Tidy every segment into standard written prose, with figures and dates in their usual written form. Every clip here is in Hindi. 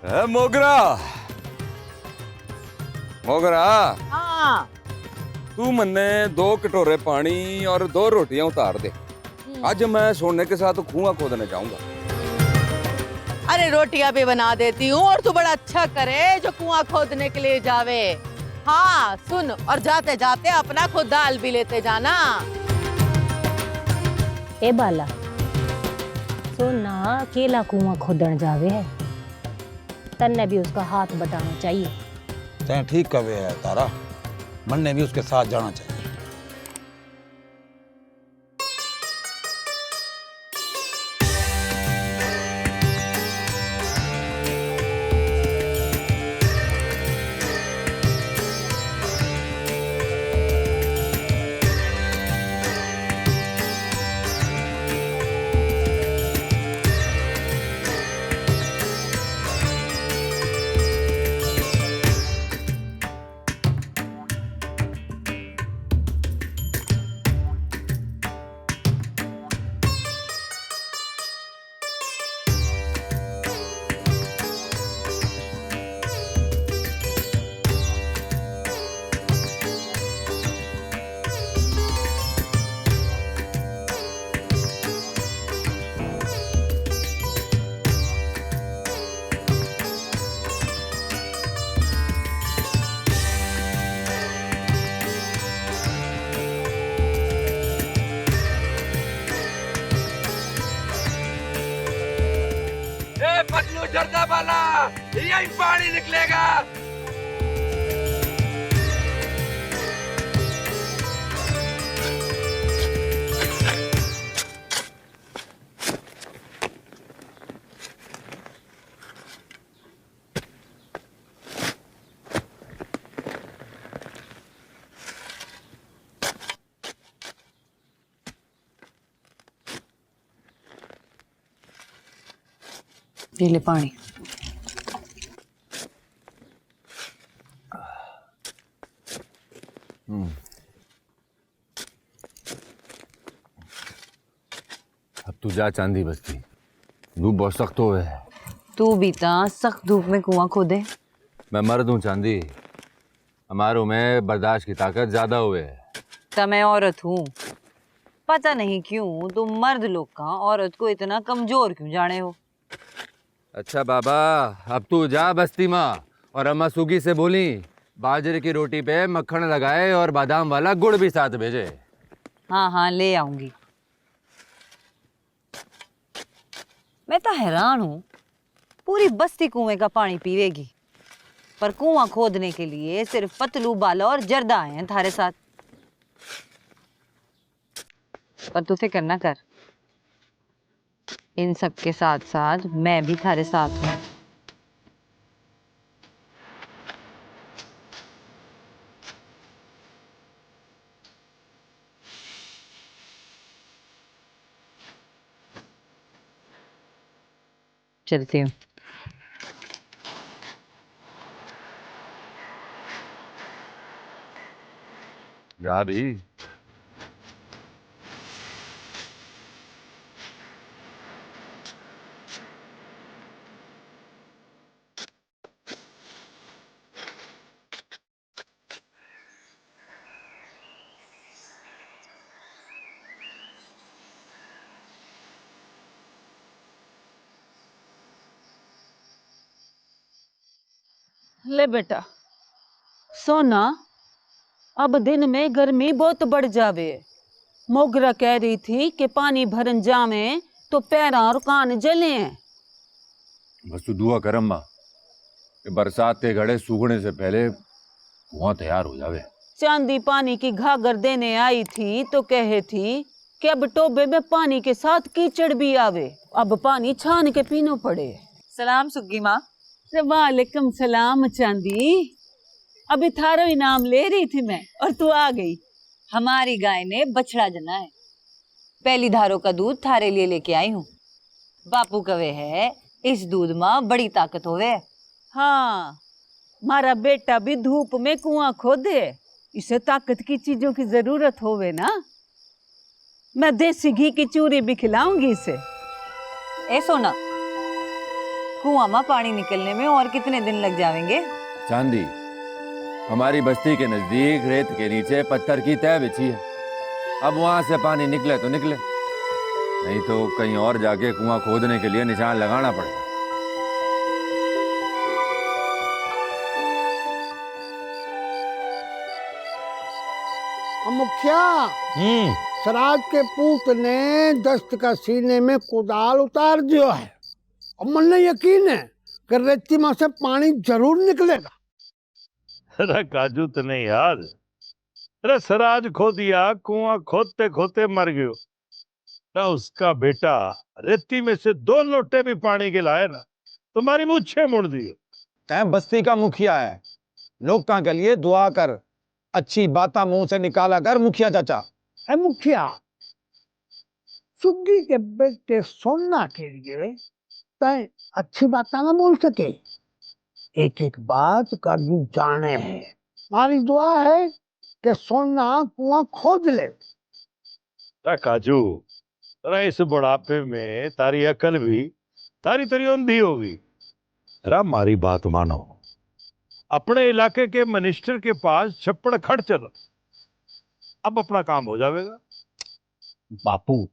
मोगरा मोगरा, हाँ। तू मन्ने 2 कटोरे पानी और 2 रोटियां उतार दे। आज मैं सोने के साथ कुआं खोदने जाऊंगा। अरे रोटियां भी बना देती हूँ और तू बड़ा अच्छा करे जो कुआं खोदने के लिए जावे। हाँ सुन, और जाते जाते अपना खुद दाल भी लेते जाना। ए बाला, सोना अकेला कुआं खोदन जावे है, तन्ने भी उसका हाथ बटाना चाहिए। तैं ठीक कवे है तारा, मन ने भी उसके साथ जाना चाहिए। पतलू जर्दा वाला, यही पानी निकलेगा। पी ले पानी। अब तू जा चांदी बस्ती, धूप बहुत सख्त हो है। तू भी ता सख्त धूप में कुआं खोदे। मैं मर्द हूँ चांदी, हमारों में बर्दाश्त की ताकत ज्यादा हुए है। ता मैं औरत हूँ। पता नहीं क्यों तुम मर्द लोग का औरत को इतना कमजोर क्यों जाने हो। अच्छा बाबा, अब तू जा बस्ती माँ और अम्मा सुगी से बोली बाजरे की रोटी पे मक्खन लगाए और बादाम वाला गुड़ भी साथ भेजे। हाँ हाँ ले आऊंगी। मैं तो हैरान हूँ, पूरी बस्ती कुएं का पानी पीवेगी, पर कुआं खोदने के लिए सिर्फ पतलू, बाला और जर्दा आए हैं थारे साथ। पर तू फिक्र ना कर, इन सब के साथ साथ मैं भी थारे साथ हूँ। चलती हूँ। जा भी। ले बेटा, सोना, अब दिन में गर्मी बहुत बढ़ जावे। मोगरा कह रही थी कि पानी भरन जावे तो पैरा और कान जले हैं। बस तू दुआ कर अम्मा कि बरसात के घड़े सूखने से पहले कुआं तैयार हो जावे। चांदी पानी की घागर देने आई थी तो कहे थी कि अब टोबे में पानी के साथ कीचड़ भी आवे, अब पानी छान के पीनो पड़े। सलाम सुग्गी माँ। वालेकुम सलाम चांदी, अभी थारा इनाम ले रही थी मैं और तू आ गई। हमारी गाय ने बछड़ा जना है, पहली धारों का दूध थारे लिए लेके आई हूँ। बापू कवे है इस दूध में बड़ी ताकत होवे। हाँ, मारा बेटा भी धूप में कुआं खोदे, इसे ताकत की चीजों की जरूरत होवे ना। मैं देसी घी की चूरी भी खिलाऊंगी इसे। ए सोना, कुआं में पानी निकलने में और कितने दिन लग जाएंगे? चांदी, हमारी बस्ती के नजदीक रेत के नीचे पत्थर की तह बिछी है। अब वहां से पानी निकले तो निकले, नहीं तो कहीं और जाके कुआं खोदने के लिए निशान लगाना पड़ेगा। मुखिया, सराज के पूत ने दस्त का सीने में कुदाल उतार दिया है और मन यकीन है कि रेती में से पानी जरूर निकलेगा। अरे काजू तो नहीं यार, अरे सराज खो दिया, कुआं खोदते खोदते मर गयो ना। उसका बेटा रेती में से 2 लोटे भी पानी के लाए ना, तुम्हारी मूछें मुड़ दी। तै बस्ती का मुखिया है, लोगों के लिए दुआ कर, अच्छी बातें मुंह से निकाला कर मुखिया चाचा। है मुखिया, सुग्गी के बेटे सोना के लिए तय अच्छी बात ना बोल सके। एक एक बात काजू जाने है। हमारी दुआ है कि सोना कुआं खोद ले। काजू, अरे इस बुढ़ापे में तारी अकल भी तारी तरी अंधी होगी। अरे हमारी बात मानो, अपने इलाके के मिनिस्टर के पास छप्पड़ खड़ चलो, अब अपना काम हो जाएगा। बापू,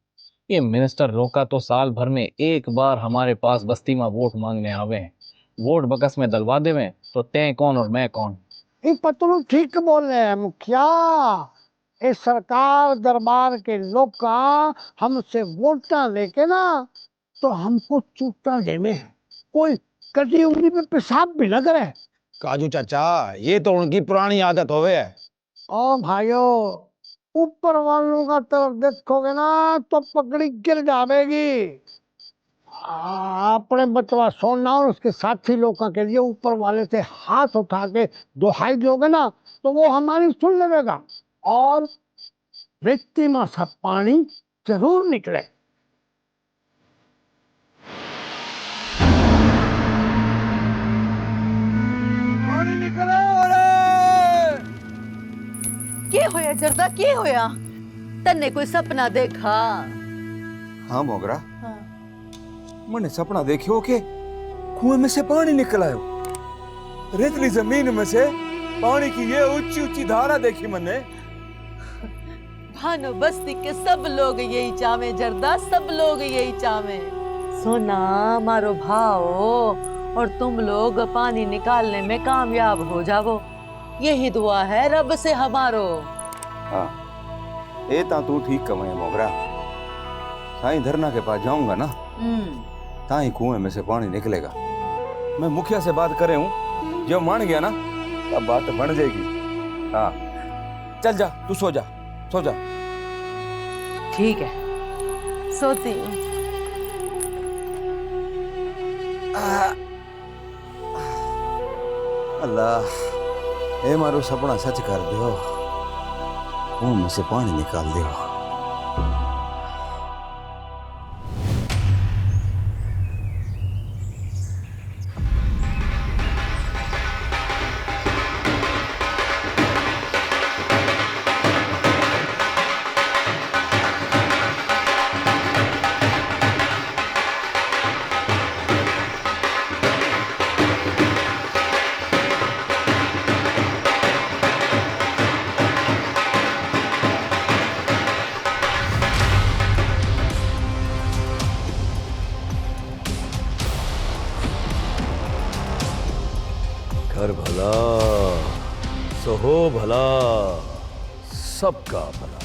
ये मिनिस्टर रोका तो साल भर में एक बार हमारे पास बस्ती में वोट मांगने आवे हैं। वोट बकस में दलवा देवे तो तय कौन और मैं कौन। एक पत्तू ठीक बोल रहे हैं मुखिया। इस सरकार दरबार के लोग का हमसे वोटा लेके ना तो हमको चूटा देवे हैं। कोई कटी उंगली पे पेशाब भी न करे। काजू चाचा, ये तो उनकी पुरानी आदत होवे है। ओ भाइयों, ऊपर वालों का तरफ देखोगे ना तो पकड़ी गिर जाएगी। अपने बचवा सोना और उसके साथी लोगों के लिए ऊपर वाले से हाथ उठा के दुहाई दोगे ना तो वो हमारी सुन लेगा और रेती में सब पानी जरूर निकले। पानी निकले। के होया जरदा, के होया? तन्ने कोई सपना देखा? हाँ मोगरा, मैंने सपना देखियो के कुएं में से पानी निकल आयो। रेतली जमीन में से पानी की ये ऊंची ऊंची धारा देखी मैंने। भानु बस्ती के सब लोग यही चाहे जरदा, सब लोग यही चाहे। सोना मारो भाओ और तुम लोग पानी निकालने में कामयाब हो जाओ, यही दुआ है रब से हमारो। हाँ, ये ता तू ठीक कमे मोगरा। साईं धरना के पास जाऊंगा ना, ताई कुएं में से पानी निकलेगा। मैं मुखिया से बात करे हूँ, जब मान गया ना तब बात बन जाएगी। हाँ, चल जा, तू सो जा, सो जा। ठीक है, सोती हूँ। अल्लाह, ए मारो सपना सच कर दियो, कुएं में से पानी निकाल दियो। घर भला, सहो भला, सबका भला।